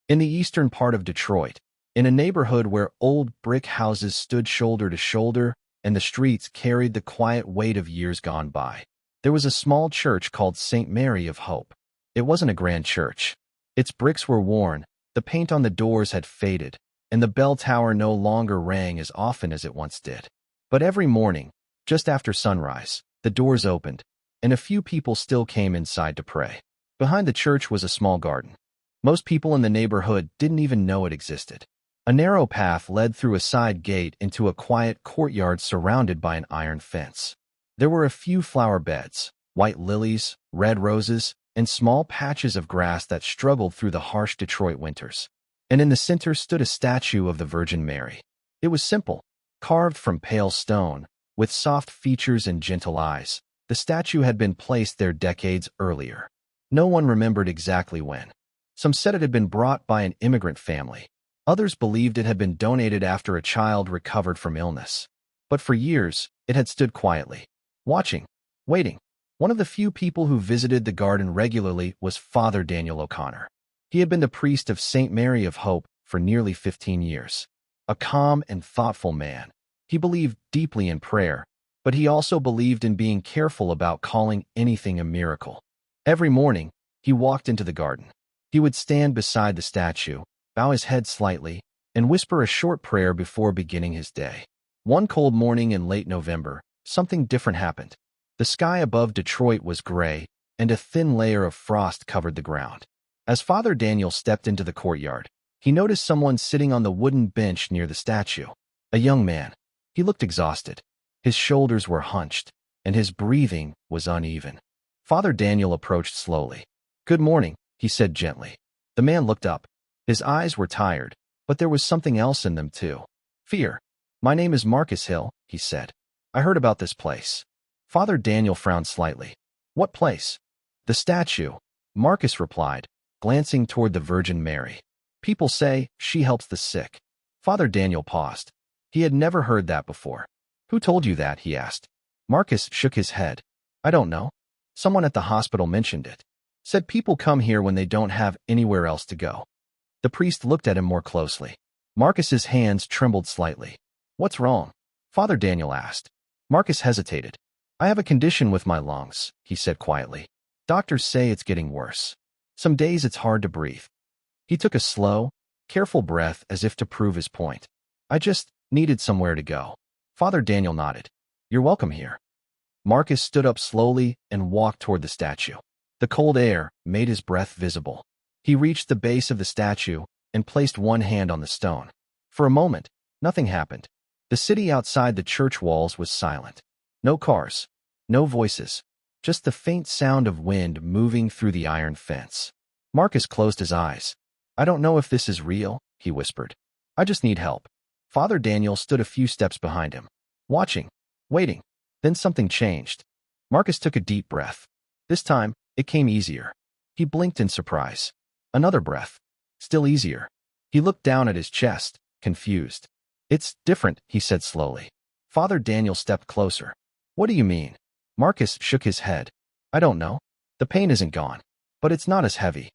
In the eastern part of Detroit, in a neighborhood where old brick houses stood shoulder to shoulder and the streets carried the quiet weight of years gone by, there was a small church called St. Mary of Hope. It wasn't a grand church. Its bricks were worn, the paint on the doors had faded, and the bell tower no longer rang as often as it once did. But every morning, just after sunrise, the doors opened, and a few people still came inside to pray. Behind the church was a small garden. Most people in the neighborhood didn't even know it existed. A narrow path led through a side gate into a quiet courtyard surrounded by an iron fence. There were a few flower beds, white lilies, red roses, and small patches of grass that struggled through the harsh Detroit winters. And in the center stood a statue of the Virgin Mary. It was simple, carved from pale stone, with soft features and gentle eyes. The statue had been placed there decades earlier. No one remembered exactly when. Some said it had been brought by an immigrant family. Others believed it had been donated after a child recovered from illness. But for years, it had stood quietly, watching, waiting. One of the few people who visited the garden regularly was Father Daniel O'Connor. He had been the priest of St. Mary of Hope for nearly 15 years. A calm and thoughtful man. He believed deeply in prayer, but he also believed in being careful about calling anything a miracle. Every morning, he walked into the garden. He would stand beside the statue, bow his head slightly, and whisper a short prayer before beginning his day. One cold morning in late November, something different happened. The sky above Detroit was gray, and a thin layer of frost covered the ground. As Father Daniel stepped into the courtyard, he noticed someone sitting on the wooden bench near the statue. A young man. He looked exhausted. His shoulders were hunched, and his breathing was uneven. Father Daniel approached slowly. "Good morning," he said gently. The man looked up. His eyes were tired, but there was something else in them too. Fear. "My name is Marcus Hill," he said. "I heard about this place." Father Daniel frowned slightly. "What place?" "The statue," Marcus replied, glancing toward the Virgin Mary. "People say she helps the sick." Father Daniel paused. He had never heard that before. "Who told you that?" he asked. Marcus shook his head. "I don't know. Someone at the hospital mentioned it. Said people come here when they don't have anywhere else to go." The priest looked at him more closely. Marcus's hands trembled slightly. "What's wrong?" Father Daniel asked. Marcus hesitated. "I have a condition with my lungs," he said quietly. "Doctors say it's getting worse. Some days it's hard to breathe." He took a slow, careful breath as if to prove his point. "I just needed somewhere to go." Father Daniel nodded. "You're welcome here." Marcus stood up slowly and walked toward the statue. The cold air made his breath visible. He reached the base of the statue and placed one hand on the stone. For a moment, nothing happened. The city outside the church walls was silent. No cars, no voices, just the faint sound of wind moving through the iron fence. Marcus closed his eyes. "I don't know if this is real," he whispered. "I just need help." Father Daniel stood a few steps behind him, watching, waiting. Then something changed. Marcus took a deep breath. This time, it came easier. He blinked in surprise. Another breath. Still easier. He looked down at his chest, confused. "It's different," he said slowly. Father Daniel stepped closer. "What do you mean?" Marcus shook his head. "I don't know. The pain isn't gone, but it's not as heavy."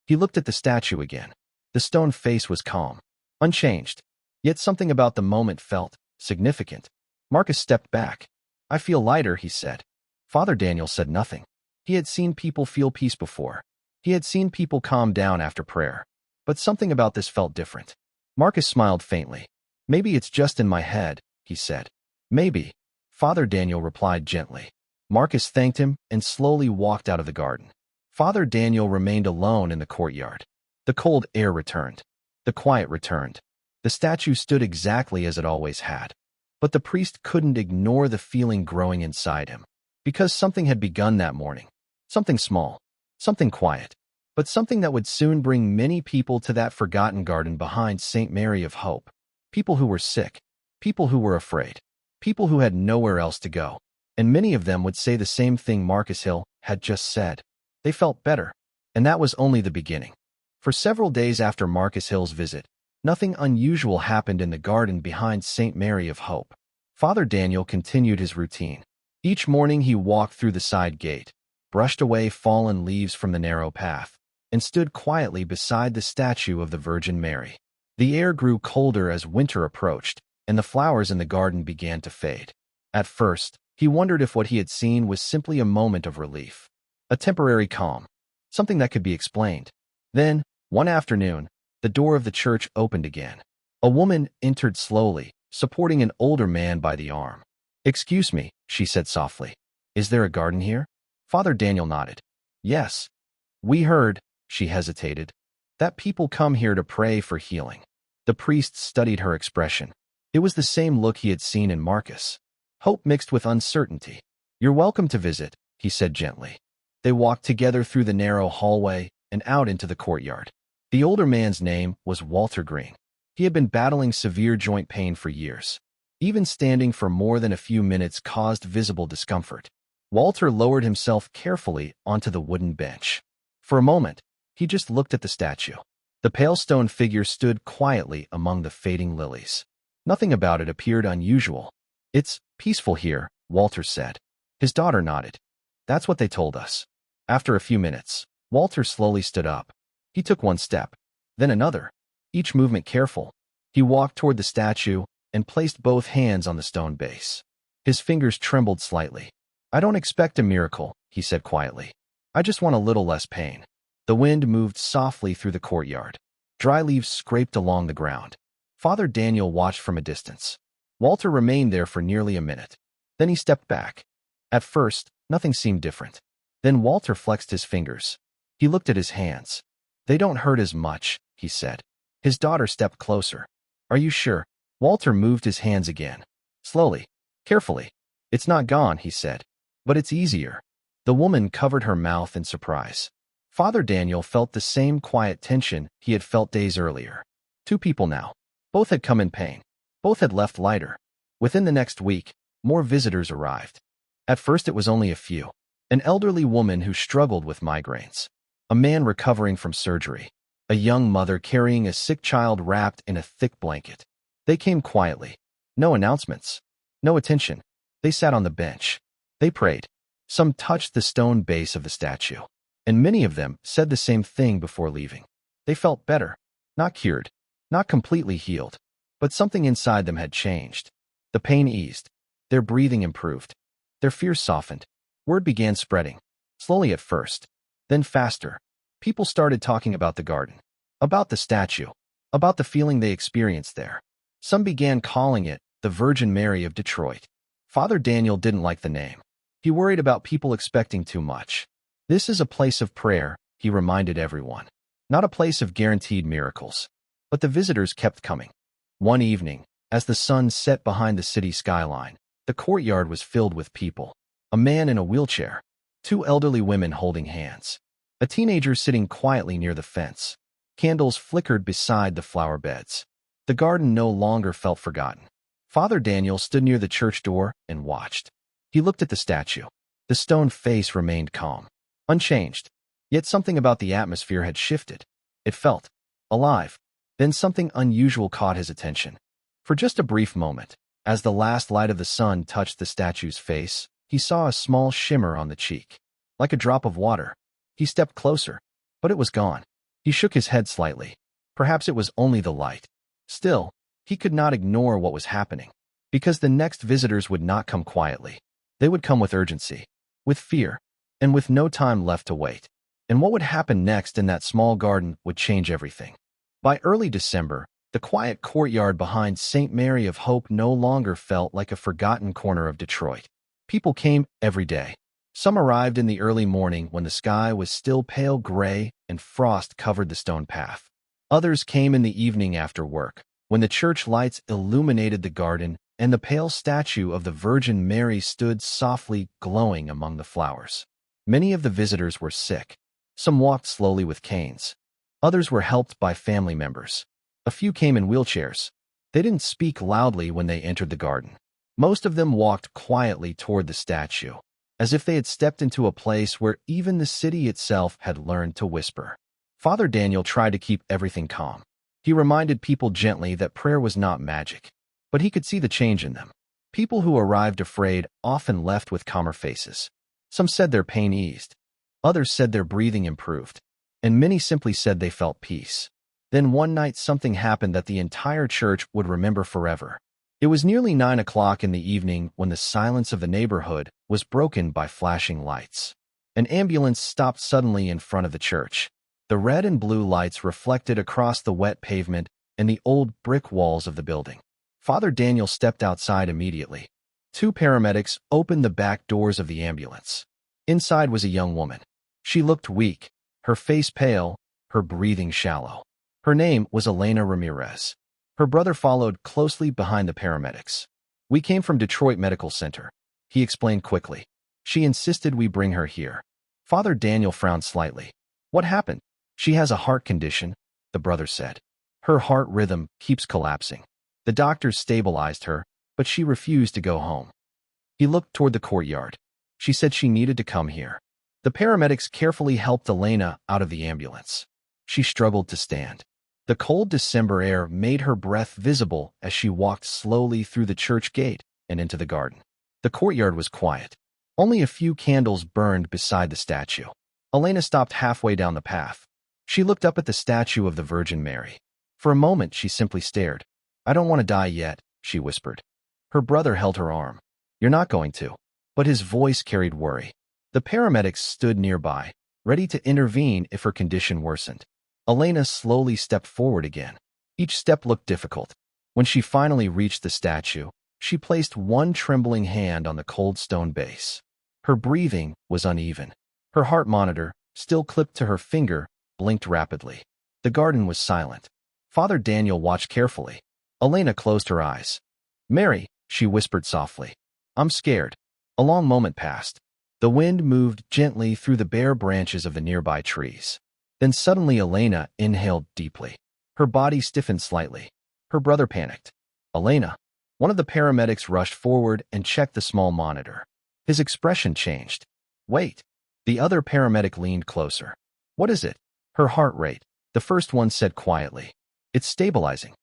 He looked at the statue again. The stone face was calm, unchanged. Yet something about the moment felt significant. Marcus stepped back. "I feel lighter," he said. Father Daniel said nothing. He had seen people feel peace before. He had seen people calm down after prayer. But something about this felt different. Marcus smiled faintly. "Maybe it's just in my head," he said. "Maybe." Father Daniel replied gently. Marcus thanked him and slowly walked out of the garden. Father Daniel remained alone in the courtyard. The cold air returned. The quiet returned. The statue stood exactly as it always had. But the priest couldn't ignore the feeling growing inside him. Because something had begun that morning. Something small. Something quiet. But something that would soon bring many people to that forgotten garden behind St. Mary of Hope. People who were sick. People who were afraid. People who had nowhere else to go. And many of them would say the same thing Marcus Hill had just said. They felt better. And that was only the beginning. For several days after Marcus Hill's visit, nothing unusual happened in the garden behind St. Mary of Hope. Father Daniel continued his routine. Each morning he walked through the side gate, brushed away fallen leaves from the narrow path, and stood quietly beside the statue of the Virgin Mary. The air grew colder as winter approached, and the flowers in the garden began to fade. At first, he wondered if what he had seen was simply a moment of relief, a temporary calm, something that could be explained. Then, one afternoon, the door of the church opened again. A woman entered slowly, supporting an older man by the arm. "Excuse me," she said softly. "Is there a garden here?" Father Daniel nodded. "Yes. We heard," she hesitated, "that people come here to pray for healing." The priest studied her expression. It was the same look he had seen in Marcus. Hope mixed with uncertainty. "You're welcome to visit," he said gently. They walked together through the narrow hallway and out into the courtyard. The older man's name was Walter Green. He had been battling severe joint pain for years. Even standing for more than a few minutes caused visible discomfort. Walter lowered himself carefully onto the wooden bench. For a moment, he just looked at the statue. The pale stone figure stood quietly among the fading lilies. Nothing about it appeared unusual. "It's peaceful here," Walter said. His daughter nodded. "That's what they told us." After a few minutes, Walter slowly stood up. He took one step, then another, each movement careful. He walked toward the statue and placed both hands on the stone base. His fingers trembled slightly. "I don't expect a miracle," he said quietly. "I just want a little less pain." The wind moved softly through the courtyard. Dry leaves scraped along the ground. Father Daniel watched from a distance. Walter remained there for nearly a minute. Then he stepped back. At first, nothing seemed different. Then Walter flexed his fingers. He looked at his hands. "They don't hurt as much," he said. His daughter stepped closer. "Are you sure?" Walter moved his hands again. Slowly, carefully. "It's not gone," he said. "But it's easier." The woman covered her mouth in surprise. Father Daniel felt the same quiet tension he had felt days earlier. Two people now. Both had come in pain. Both had left lighter. Within the next week, more visitors arrived. At first it was only a few. An elderly woman who struggled with migraines. A man recovering from surgery. A young mother carrying a sick child wrapped in a thick blanket. They came quietly. No announcements. No attention. They sat on the bench. They prayed. Some touched the stone base of the statue. And many of them said the same thing before leaving. They felt better. Not cured. Not completely healed. But something inside them had changed. The pain eased. Their breathing improved. Their fears softened. Word began spreading. Slowly at first. Then faster. People started talking about the garden. About the statue. About the feeling they experienced there. Some began calling it the Virgin Mary of Detroit. Father Daniel didn't like the name. He worried about people expecting too much. "This is a place of prayer," he reminded everyone. "Not a place of guaranteed miracles." But the visitors kept coming. One evening, as the sun set behind the city skyline, the courtyard was filled with people. A man in a wheelchair. Two elderly women holding hands. A teenager sitting quietly near the fence. Candles flickered beside the flower beds. The garden no longer felt forgotten. Father Daniel stood near the church door and watched. He looked at the statue. The stone face remained calm, unchanged. Yet something about the atmosphere had shifted. It felt alive. Then something unusual caught his attention. For just a brief moment, as the last light of the sun touched the statue's face, he saw a small shimmer on the cheek. Like a drop of water. He stepped closer, but it was gone. He shook his head slightly. Perhaps it was only the light. Still, he could not ignore what was happening. Because the next visitors would not come quietly. They would come with urgency, with fear, and with no time left to wait. And what would happen next in that small garden would change everything. By early December, the quiet courtyard behind St. Mary of Hope no longer felt like a forgotten corner of Detroit. People came every day. Some arrived in the early morning when the sky was still pale gray and frost covered the stone path. Others came in the evening after work, when the church lights illuminated the garden and the pale statue of the Virgin Mary stood softly glowing among the flowers. Many of the visitors were sick. Some walked slowly with canes. Others were helped by family members. A few came in wheelchairs. They didn't speak loudly when they entered the garden. Most of them walked quietly toward the statue, as if they had stepped into a place where even the city itself had learned to whisper. Father Daniel tried to keep everything calm. He reminded people gently that prayer was not magic, but he could see the change in them. People who arrived afraid often left with calmer faces. Some said their pain eased. Others said their breathing improved. and many simply said they felt peace. Then one night something happened that the entire church would remember forever. It was nearly 9 o'clock in the evening when the silence of the neighborhood was broken by flashing lights. An ambulance stopped suddenly in front of the church. The red and blue lights reflected across the wet pavement and the old brick walls of the building. Father Daniel stepped outside immediately. Two paramedics opened the back doors of the ambulance. Inside was a young woman. She looked weak, her face pale, her breathing shallow. Her name was Elena Ramirez. Her brother followed closely behind the paramedics. "We came from Detroit Medical Center," he explained quickly. "She insisted we bring her here." Father Daniel frowned slightly. "What happened?" "She has a heart condition," the brother said. "Her heart rhythm keeps collapsing. The doctors stabilized her, but she refused to go home." He looked toward the courtyard. "She said she needed to come here." The paramedics carefully helped Elena out of the ambulance. She struggled to stand. The cold December air made her breath visible as she walked slowly through the church gate and into the garden. The courtyard was quiet. Only a few candles burned beside the statue. Elena stopped halfway down the path. She looked up at the statue of the Virgin Mary. For a moment, she simply stared. "I don't want to die yet," she whispered. Her brother held her arm. "You're not going to." But his voice carried worry. The paramedics stood nearby, ready to intervene if her condition worsened. Elena slowly stepped forward again. Each step looked difficult. When she finally reached the statue, she placed one trembling hand on the cold stone base. Her breathing was uneven. Her heart monitor, still clipped to her finger, blinked rapidly. The garden was silent. Father Daniel watched carefully. Elena closed her eyes. "Mary," she whispered softly. "I'm scared." A long moment passed. The wind moved gently through the bare branches of the nearby trees. Then suddenly Elena inhaled deeply. Her body stiffened slightly. Her brother panicked. "Elena." One of the paramedics rushed forward and checked the small monitor. His expression changed. "Wait." The other paramedic leaned closer. "What is it?" "Her heart rate," the first one said quietly. "It's stabilizing."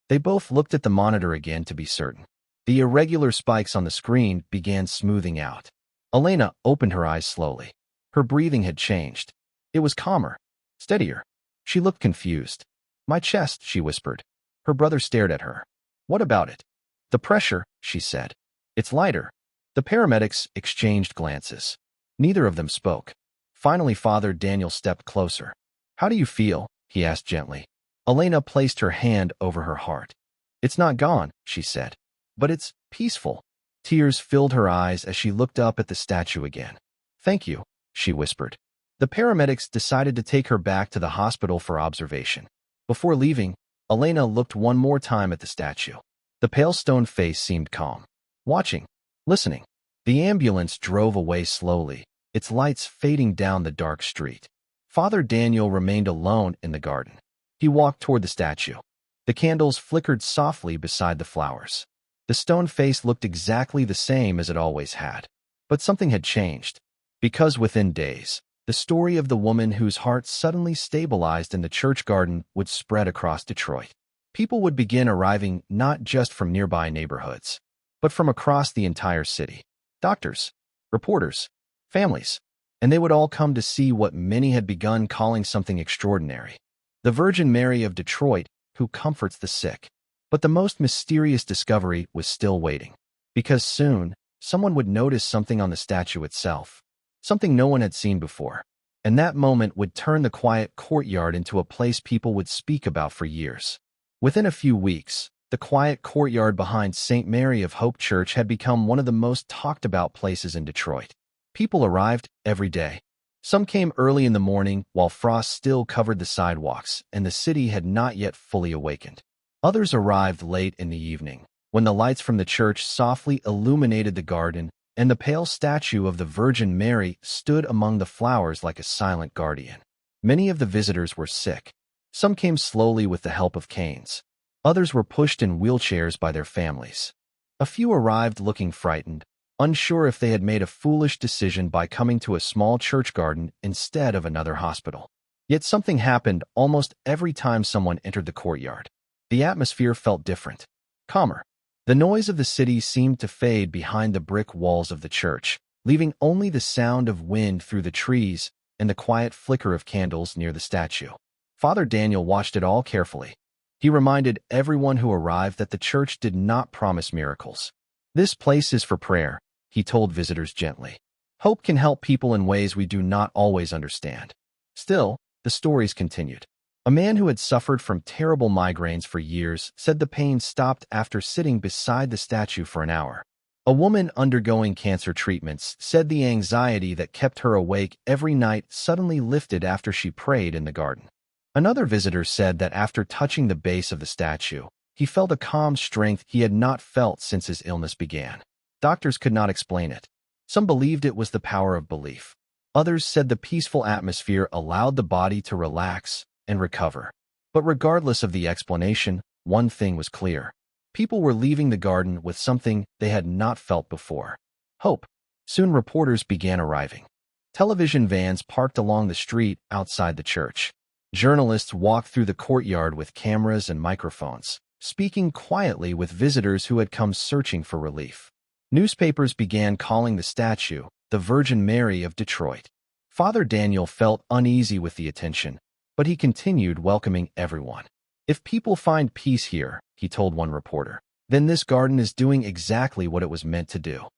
They both looked at the monitor again to be certain. The irregular spikes on the screen began smoothing out. Elena opened her eyes slowly. Her breathing had changed. It was calmer, steadier. She looked confused. "My chest," she whispered. Her brother stared at her. "What about it?" "The pressure," she said. "It's lighter." The paramedics exchanged glances. Neither of them spoke. Finally, Father Daniel stepped closer. "How do you feel?" he asked gently. Elena placed her hand over her heart. "It's not gone," she said. "But it's peaceful." Tears filled her eyes as she looked up at the statue again. "Thank you," she whispered. The paramedics decided to take her back to the hospital for observation. Before leaving, Elena looked one more time at the statue. The pale stone face seemed calm. Watching, listening. The ambulance drove away slowly, its lights fading down the dark street. Father Daniel remained alone in the garden. He walked toward the statue. The candles flickered softly beside the flowers. The stone face looked exactly the same as it always had. But something had changed. Because within days, the story of the woman whose heart suddenly stabilized in the church garden would spread across Detroit. People would begin arriving not just from nearby neighborhoods, but from across the entire city. Doctors, reporters, families, and they would all come to see what many had begun calling something extraordinary. The Virgin Mary of Detroit, who comforts the sick. But the most mysterious discovery was still waiting. Because soon, someone would notice something on the statue itself. Something no one had seen before. And that moment would turn the quiet courtyard into a place people would speak about for years. Within a few weeks, the quiet courtyard behind St. Mary of Hope Church had become one of the most talked about places in Detroit. People arrived every day. Some came early in the morning while frost still covered the sidewalks and the city had not yet fully awakened. Others arrived late in the evening, when the lights from the church softly illuminated the garden and the pale statue of the Virgin Mary stood among the flowers like a silent guardian. Many of the visitors were sick. Some came slowly with the help of canes. Others were pushed in wheelchairs by their families. A few arrived looking frightened, unsure if they had made a foolish decision by coming to a small church garden instead of another hospital. Yet something happened almost every time someone entered the courtyard. The atmosphere felt different, calmer. The noise of the city seemed to fade behind the brick walls of the church, leaving only the sound of wind through the trees and the quiet flicker of candles near the statue. Father Daniel watched it all carefully. He reminded everyone who arrived that the church did not promise miracles. "This place is for prayer," he told visitors gently. "Hope can help people in ways we do not always understand." Still, the stories continued. A man who had suffered from terrible migraines for years said the pain stopped after sitting beside the statue for an hour. A woman undergoing cancer treatments said the anxiety that kept her awake every night suddenly lifted after she prayed in the garden. Another visitor said that after touching the base of the statue, he felt a calm strength he had not felt since his illness began. Doctors could not explain it. Some believed it was the power of belief. Others said the peaceful atmosphere allowed the body to relax and recover. But regardless of the explanation, one thing was clear. People were leaving the garden with something they had not felt before: hope. Soon reporters began arriving. Television vans parked along the street outside the church. Journalists walked through the courtyard with cameras and microphones, speaking quietly with visitors who had come searching for relief. Newspapers began calling the statue the Virgin Mary of Detroit. Father Daniel felt uneasy with the attention, but he continued welcoming everyone. "If people find peace here," he told one reporter, "then this garden is doing exactly what it was meant to do."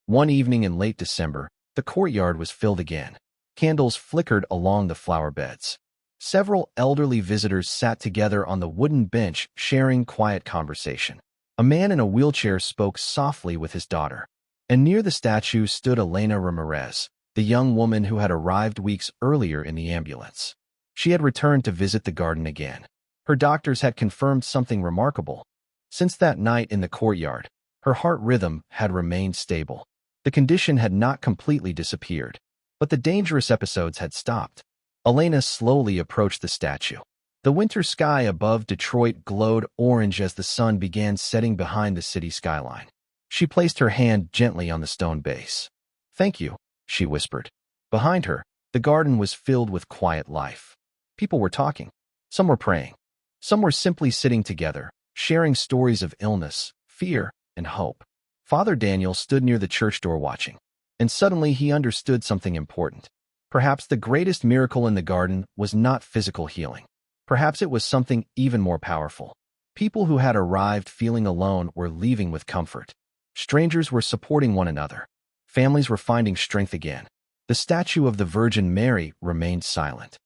One evening in late December, the courtyard was filled again. Candles flickered along the flower beds. Several elderly visitors sat together on the wooden bench, sharing quiet conversation. A man in a wheelchair spoke softly with his daughter. And near the statue stood Elena Ramirez, the young woman who had arrived weeks earlier in the ambulance. She had returned to visit the garden again. Her doctors had confirmed something remarkable. Since that night in the courtyard, her heart rhythm had remained stable. The condition had not completely disappeared, but the dangerous episodes had stopped. Elena slowly approached the statue. The winter sky above Detroit glowed orange as the sun began setting behind the city skyline. She placed her hand gently on the stone base. "Thank you," she whispered. Behind her, the garden was filled with quiet life. People were talking. Some were praying. Some were simply sitting together, sharing stories of illness, fear, and hope. Father Daniel stood near the church door watching, and suddenly he understood something important. Perhaps the greatest miracle in the garden was not physical healing. Perhaps it was something even more powerful. People who had arrived feeling alone were leaving with comfort. Strangers were supporting one another. Families were finding strength again. The statue of the Virgin Mary remained silent.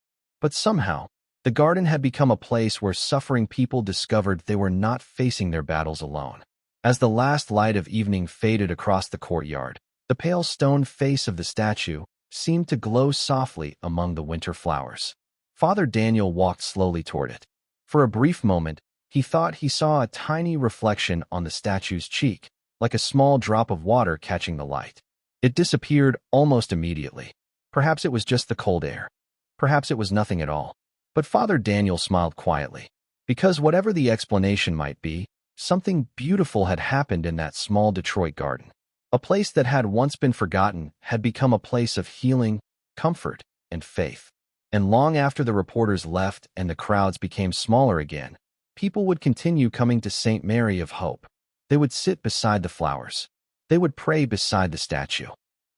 But somehow, the garden had become a place where suffering people discovered they were not facing their battles alone. As the last light of evening faded across the courtyard, the pale stone face of the statue seemed to glow softly among the winter flowers. Father Daniel walked slowly toward it. For a brief moment, he thought he saw a tiny reflection on the statue's cheek, like a small drop of water catching the light. It disappeared almost immediately. Perhaps it was just the cold air. Perhaps it was nothing at all. But Father Daniel smiled quietly, because whatever the explanation might be, something beautiful had happened in that small Detroit garden. A place that had once been forgotten had become a place of healing, comfort, and faith. And long after the reporters left and the crowds became smaller again, people would continue coming to St. Mary of Hope. They would sit beside the flowers. They would pray beside the statue.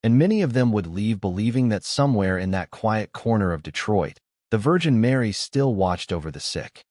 And many of them would leave believing that somewhere in that quiet corner of Detroit, the Virgin Mary still watched over the sick.